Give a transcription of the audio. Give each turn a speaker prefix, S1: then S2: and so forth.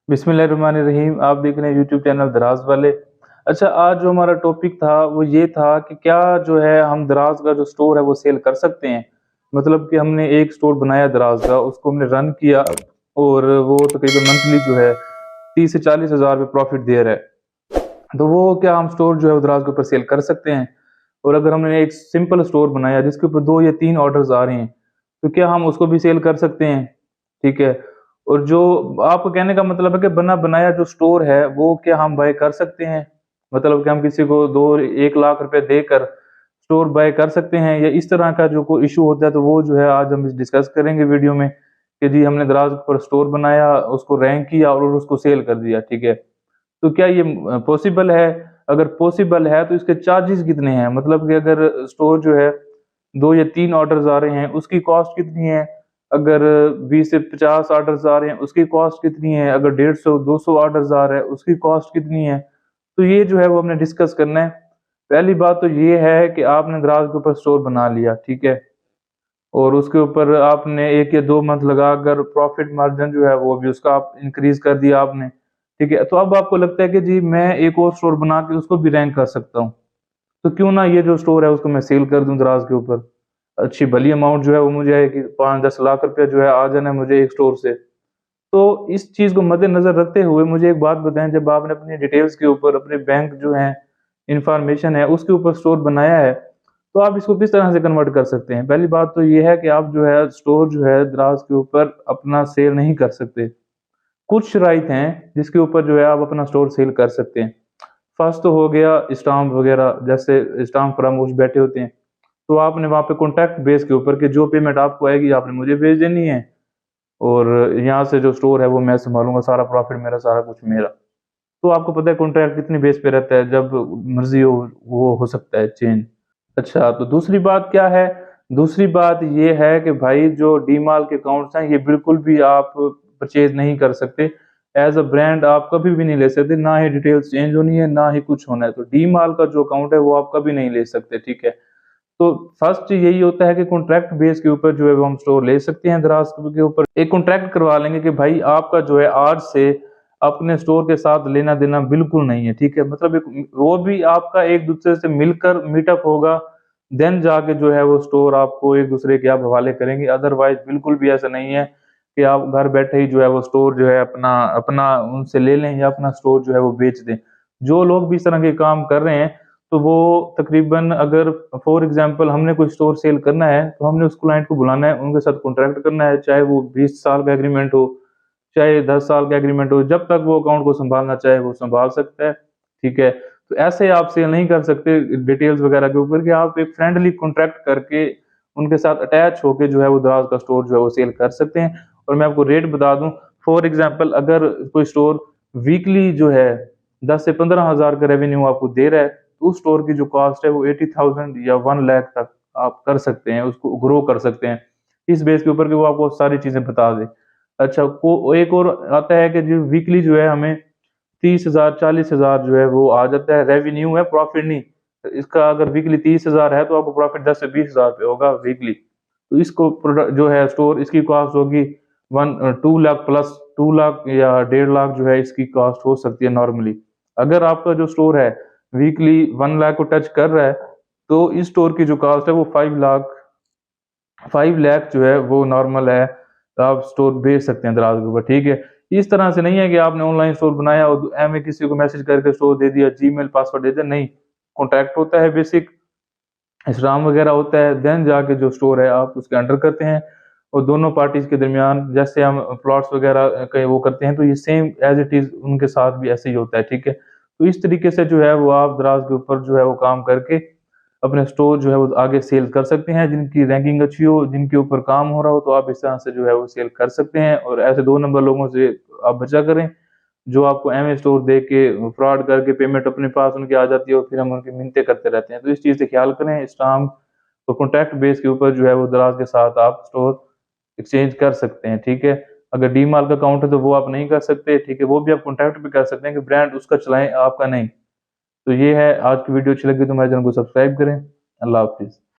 S1: बिस्मिल्लाहिर्रहमानिर्रहीम। आप देख रहे हैं यूट्यूब चैनल दराज वाले। अच्छा, आज जो हमारा टॉपिक था वो ये था कि क्या जो है हम दराज का जो स्टोर है वो सेल कर सकते हैं। मतलब कि हमने एक स्टोर बनाया दराज का, उसको हमने रन किया और वो तकरीबन मंथली जो है 30 से 40 हज़ार रुपये प्रॉफिट दे रहा है। तो वो क्या हम स्टोर जो है वो दराज के ऊपर सेल कर सकते हैं। और अगर हमने एक सिंपल स्टोर बनाया जिसके ऊपर 2 या 3 ऑर्डर्स आ रहे हैं, तो क्या हम उसको भी सेल कर सकते हैं। ठीक है। और जो आपको कहने का मतलब है कि बना बनाया जो स्टोर है वो क्या हम बाय कर सकते हैं। मतलब कि हम किसी को 1 लाख रुपए देकर स्टोर बाय कर सकते हैं, या इस तरह का जो कोई इशू होता है, तो वो जो है आज हम डिस्कस करेंगे वीडियो में कि जी हमने दराज पर स्टोर बनाया, उसको रैंक किया और उसको सेल कर दिया। ठीक है। तो क्या ये पॉसिबल है? अगर पॉसिबल है तो इसके चार्जेस कितने हैं? मतलब कि अगर स्टोर जो है 2 या 3 ऑर्डर्स आ रहे हैं उसकी कॉस्ट कितनी है? अगर 20 से 50 ऑर्डर्स आ रहे हैं उसकी कॉस्ट कितनी है? अगर 150-200 ऑर्डर्स आ रहा है उसकी कॉस्ट कितनी है? तो ये जो है वो हमने डिस्कस करना है। पहली बात तो ये है कि आपने दराज के ऊपर स्टोर बना लिया, ठीक है? और उसके ऊपर आपने 1 या 2 मंथ लगाकर प्रॉफिट मार्जिन जो है वो भी उसका आप इंक्रीज़ कर दिया आपने, ठीक है? तो अब आपको लगता है कि जी मैं एक और स्टोर बना के उसको भी रैंक कर सकता हूँ। तो क्यों ना ये जो स्टोर है उसको मैं सेल कर दूँ दराज के ऊपर। अच्छी भली अमाउंट जो है वो मुझे है कि 5-10 लाख रुपया जो है आ जाना है मुझे एक स्टोर से। तो इस चीज़ को मद्देनज़र रखते हुए मुझे एक बात बताएँ, जब आपने अपनी डिटेल्स के ऊपर अपने बैंक जो है, इन्फॉर्मेशन है उसके ऊपर स्टोर बनाया है, तो आप इसको किस तरह से कन्वर्ट कर सकते हैं? पहली बात तो ये है कि आप जो है स्टोर जो है दराज के ऊपर अपना सेल नहीं कर सकते। कुछ शराइत हैं जिसके ऊपर जो है आप अपना स्टोर सेल कर सकते हैं। फर्स्ट तो हो गया स्टाम्प वगैरह, जैसे स्टाम्प फरामोश बैठे होते हैं, तो आपने वहाँ पे कॉन्ट्रैक्ट बेस के ऊपर कि जो पेमेंट आपको आएगी आपने मुझे भेज देनी है, और यहाँ से जो स्टोर है वो मैं सँभालूँगा, सारा प्रॉफ़िट मेरा, सारा कुछ मेरा। तो आपको पता है कॉन्ट्रैक्ट कितनी बेस पे रहता है, जब मर्ज़ी हो वो हो सकता है चेंज। अच्छा, तो दूसरी बात क्या है? दूसरी बात ये है कि भाई जो डीमाल के अकाउंट्स हैं ये बिल्कुल भी आप परचेज़ नहीं कर सकते। एज़ अ ब्रांड आप कभी भी नहीं ले सकते, ना ही डिटेल्स चेंज होनी है, ना ही कुछ होना है। तो डीमाल का जो अकाउंट है वो आप कभी नहीं ले सकते, ठीक है? तो फर्स्ट यही होता है कि कॉन्ट्रैक्ट बेस के ऊपर जो है वो हम स्टोर ले सकते हैं दराज के ऊपर। एक कॉन्ट्रैक्ट करवा लेंगे कि भाई आपका जो है आज से अपने स्टोर के साथ लेना देना बिल्कुल नहीं है, ठीक है? मतलब एक वो भी आपका एक दूसरे से मिलकर मीटअप होगा, देन जाके जो है वो स्टोर आपको एक दूसरे के आप हवाले करेंगे। अदरवाइज बिल्कुल भी ऐसा नहीं है कि आप घर बैठे ही जो है वो स्टोर जो है अपना अपना उनसे ले लें या अपना स्टोर जो है वो बेच दें। जो लोग भी इस तरह के काम कर रहे हैं, तो वो तकरीबन, अगर फॉर एग्जांपल हमने कोई स्टोर सेल करना है, तो हमने उस क्लाइंट को बुलाना है, उनके साथ कॉन्ट्रैक्ट करना है, चाहे वो 20 साल का एग्रीमेंट हो, चाहे 10 साल का एग्रीमेंट हो, जब तक वो अकाउंट को सँभालना चाहे वो सँभाल सकता है, ठीक है? तो ऐसे आप सेल नहीं कर सकते डिटेल्स वगैरह के ऊपर, कि आप एक फ्रेंडली कॉन्ट्रैक्ट करके उनके साथ अटैच होके जो है वो दराज का स्टोर जो है वो सेल कर सकते हैं। और मैं आपको रेट बता दूँ, फॉर एग्जांपल अगर कोई स्टोर वीकली जो है 10 से 15 हज़ार का रेवेन्यू आपको दे रहा है, तो उस स्टोर की जो कॉस्ट है वो 80,000 या 1 लाख तक आप कर सकते हैं, उसको ग्रो कर सकते हैं। इस बेस के ऊपर कि वो आपको सारी चीज़ें बता दे। अच्छा, को एक और आता है कि जो वीकली जो है हमें 30,000 40,000 जो है वो आ जाता है, रेवेन्यू है, प्रॉफिट नहीं। इसका अगर वीकली 30,000 है तो आपको प्रॉफिट 10 से 20,000 रुपए होगा वीकली। तो इसको जो है स्टोर इसकी कॉस्ट होगी 2 लाख प्लस, 2 लाख या 1.5 लाख जो है इसकी कॉस्ट हो सकती है नॉर्मली। अगर आपका जो स्टोर है वीकली 1 लाख को टच कर रहा है, तो इस स्टोर की जो कॉस्ट है वो 5 लाख जो है वो नॉर्मल है। तो आप स्टोर बेच सकते हैं दराज के ऊपर, ठीक है? इस तरह से नहीं है कि आपने ऑनलाइन स्टोर बनाया और ऐवें किसी को मैसेज करके स्टोर दे दिया, जीमेल पासवर्ड दे दिया, नहीं। कॉन्टैक्ट होता है बेसिक, इंस्टाग्राम वगैरह होता है, देन जाके जो स्टोर है आप उसके अंडर करते हैं, और दोनों पार्टीज़ के दरमियान जैसे हम प्लॉट्स वगैरह के वो करते हैं, तो ये सेम एज़ इट इज़ उनके साथ भी ऐसे ही होता है, ठीक है? तो इस तरीके से जो है वो आप दराज के ऊपर जो है वो काम करके अपने स्टोर जो है वो आगे सेल कर सकते हैं। जिनकी रैंकिंग अच्छी हो, जिनके ऊपर काम हो रहा हो, तो आप इस तरह से जो है वो सेल कर सकते हैं, और ऐसे 2 नंबर लोगों से आप बचा करें, जो आपको एमए स्टोर दे के फ्रॉड करके पेमेंट अपने पास उनकी आ जाती है और फिर हम उनकी मिन्नतें करते रहते हैं। तो इस चीज़ से ख्याल करें, स्टाम्प और कॉन्ट्रैक्ट बेस के ऊपर जो है वो दराज के साथ आप स्टोर एक्सचेंज कर सकते हैं, ठीक है? अगर डीमार्ट का अकाउंट है तो वो आप नहीं कर सकते, ठीक है? वो भी आप कॉन्टैक्ट भी कर सकते हैं कि ब्रांड उसका चलाएँ, आपका नहीं। तो ये है आज की वीडियो। अच्छी लगी तो हमारे चैनल को सब्सक्राइब करें। अल्लाह हाफ़िज़।